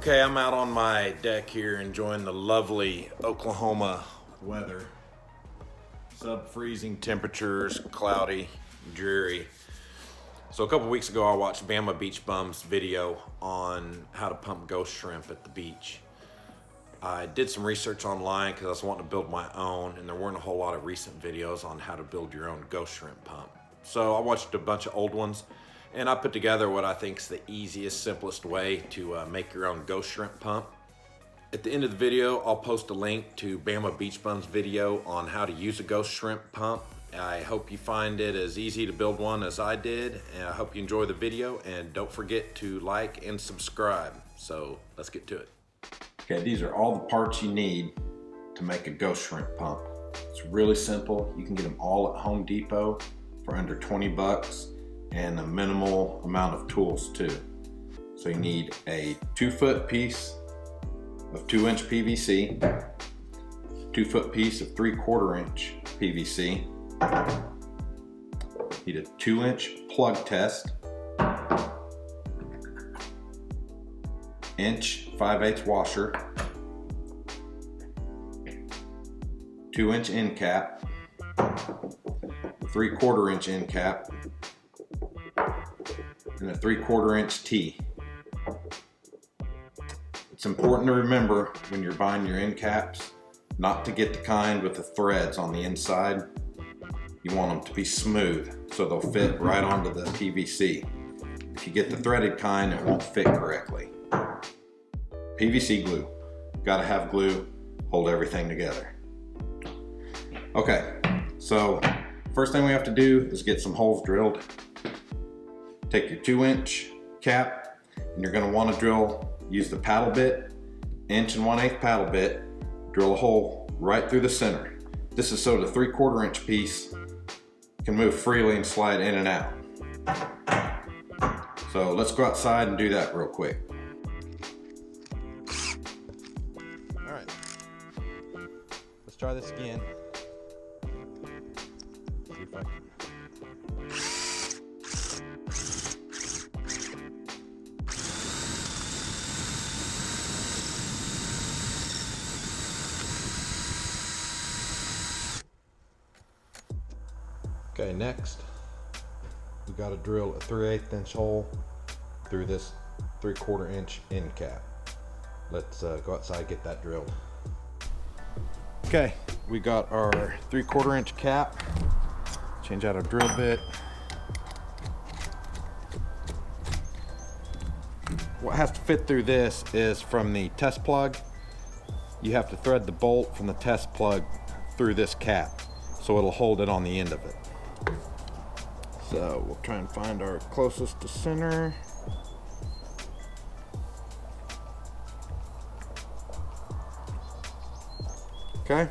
Okay, I'm out on my deck here enjoying the lovely Oklahoma weather. Sub-freezing temperatures, cloudy, dreary. So a couple weeks ago I watched Bama Beach Bum's video on how to pump ghost shrimp at the beach. I did some research online because I was wanting to build my own, and there weren't a whole lot of recent videos on how to build your own ghost shrimp pump. So I watched a bunch of old ones, and I put together what I think is the easiest, simplest way to make your own ghost shrimp pump. At the end of the video, I'll post a link to Bama Beach Bum's video on how to use a ghost shrimp pump. I hope you find it as easy to build one as I did, and I hope you enjoy the video, and don't forget to like and subscribe. So let's get to it. Okay, these are all the parts you need to make a ghost shrimp pump. It's really simple. You can get them all at Home Depot for under 20 bucks and a minimal amount of tools too. So you need a 2-foot piece of 2-inch PVC, 2-foot piece of 3/4 inch PVC, need a 2-inch plug test, inch 5/8 washer, 2-inch end cap, 3/4 inch end cap, and a 3/4 inch T. It's important to remember when you're buying your end caps not to get the kind with the threads on the inside. You want them to be smooth so they'll fit right onto the PVC. If you get the threaded kind, it won't fit correctly. PVC glue. Gotta have glue, hold everything together. Okay, so first thing we have to do is get some holes drilled. Take your 2-inch cap, and you're gonna wanna use the paddle bit, 1 1/8 paddle bit, drill a hole right through the center. This is so the 3/4 inch piece can move freely and slide in and out. So let's go outside and do that real quick. All right, let's try this again. See if I can. Okay, next we got to drill a 3/8 inch hole through this 3/4 inch end cap. Let's go outside and get that drilled. Okay, we got our 3/4 inch cap. Change out our drill bit. What has to fit through this is from the test plug. You have to thread the bolt from the test plug through this cap so it'll hold it on the end of it. So we'll try and find our closest to center. Okay.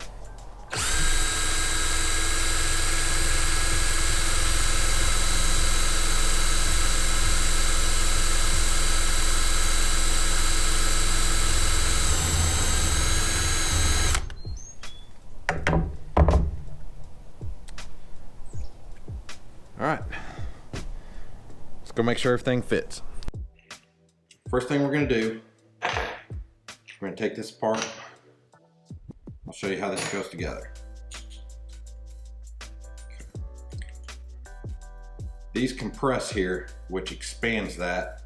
All right, let's go make sure everything fits. First thing we're gonna do, we're gonna take this apart. I'll show you how this goes together. These compress here, which expands that,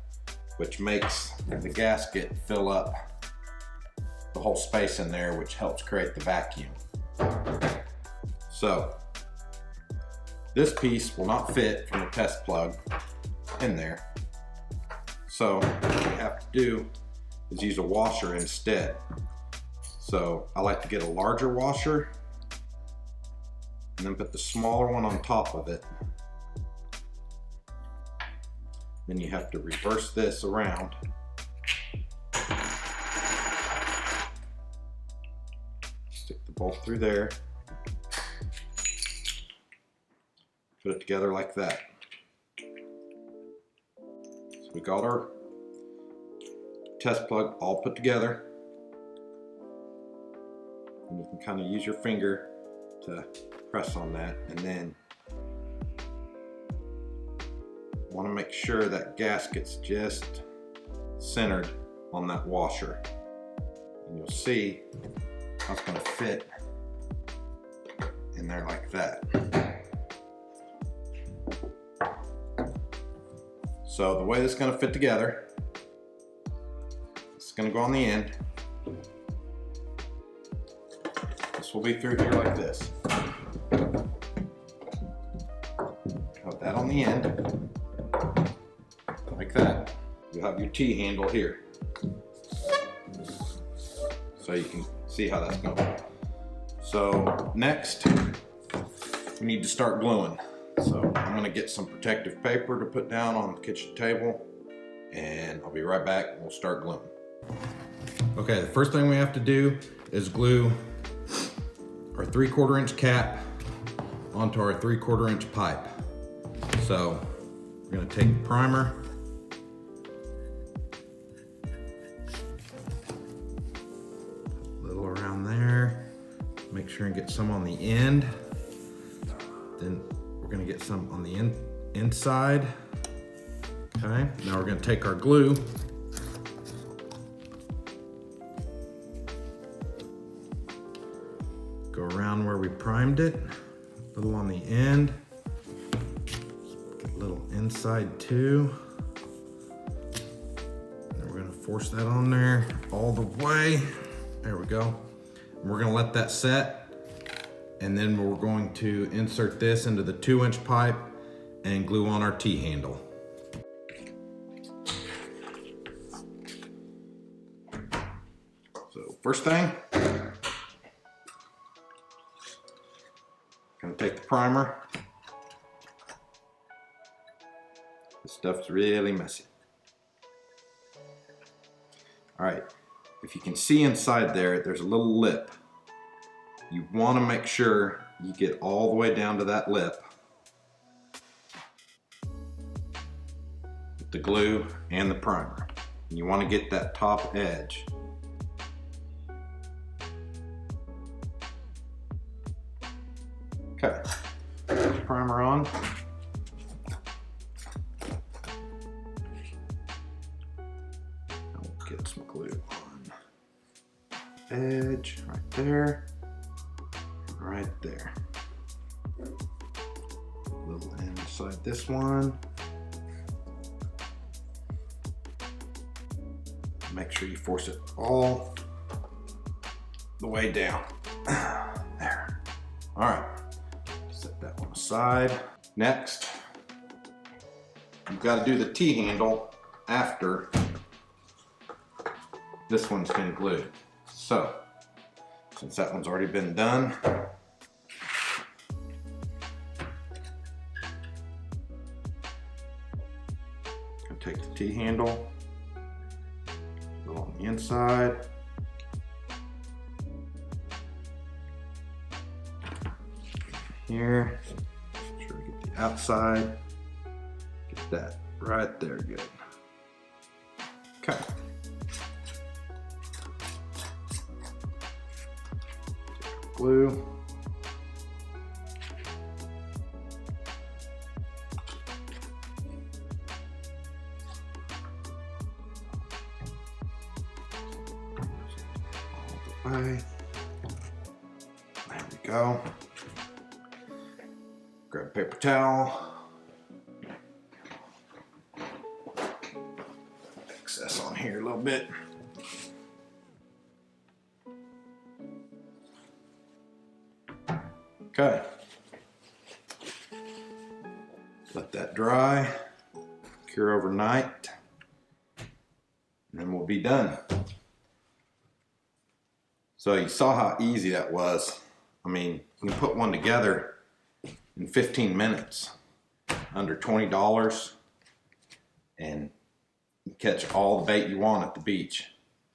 which makes the gasket fill up the whole space in there, which helps create the vacuum. So, this piece will not fit from the test plug in there. So what we have to do is use a washer instead. So I like to get a larger washer and then put the smaller one on top of it. Then you have to reverse this around. Stick the bolt through there. Put it together like that. So we got our test plug all put together. And you can kind of use your finger to press on that, and then want to make sure that gasket's just centered on that washer. And you'll see how it's gonna fit in there like that. So the way this is gonna fit together, it's gonna go on the end. This will be through here like this. Put that on the end, like that. You have your T handle here. So you can see how that's going. So next, we need to start gluing. So I'm gonna get some protective paper to put down on the kitchen table, and I'll be right back and we'll start gluing. Okay, the first thing we have to do is glue our 3/4 inch cap onto our 3/4 inch pipe. So we're gonna take the primer, a little around there, make sure and get some on the end. Then we're gonna get some on the inside. Okay, now we're gonna take our glue, go around where we primed it, a little on the end, get a little inside too. And we're gonna force that on there all the way. There we go. And we're gonna let that set. And then we're going to insert this into the 2-inch pipe and glue on our T handle. So first thing, gonna take the primer. This stuff's really messy. All right, if you can see inside there, there's a little lip. You want to make sure you get all the way down to that lip with the glue and the primer. And you want to get that top edge. Okay, primer on. I'll get some glue on edge right there. Right there. A little inside this one. Make sure you force it all the way down. There. All right. Set that one aside. Next, you've got to do the T handle after this one's been glued. So, since that one's already been done, I'll take the T handle, go on the inside, here, make sure we get the outside, get that right there, good. Okay. Glue. All the way. There we go. Grab a paper towel. Excess on here a little bit. Okay, let that dry, cure overnight, and then we'll be done. So you saw how easy that was. I mean, you can put one together in 15 minutes, under $20, and catch all the bait you want at the beach.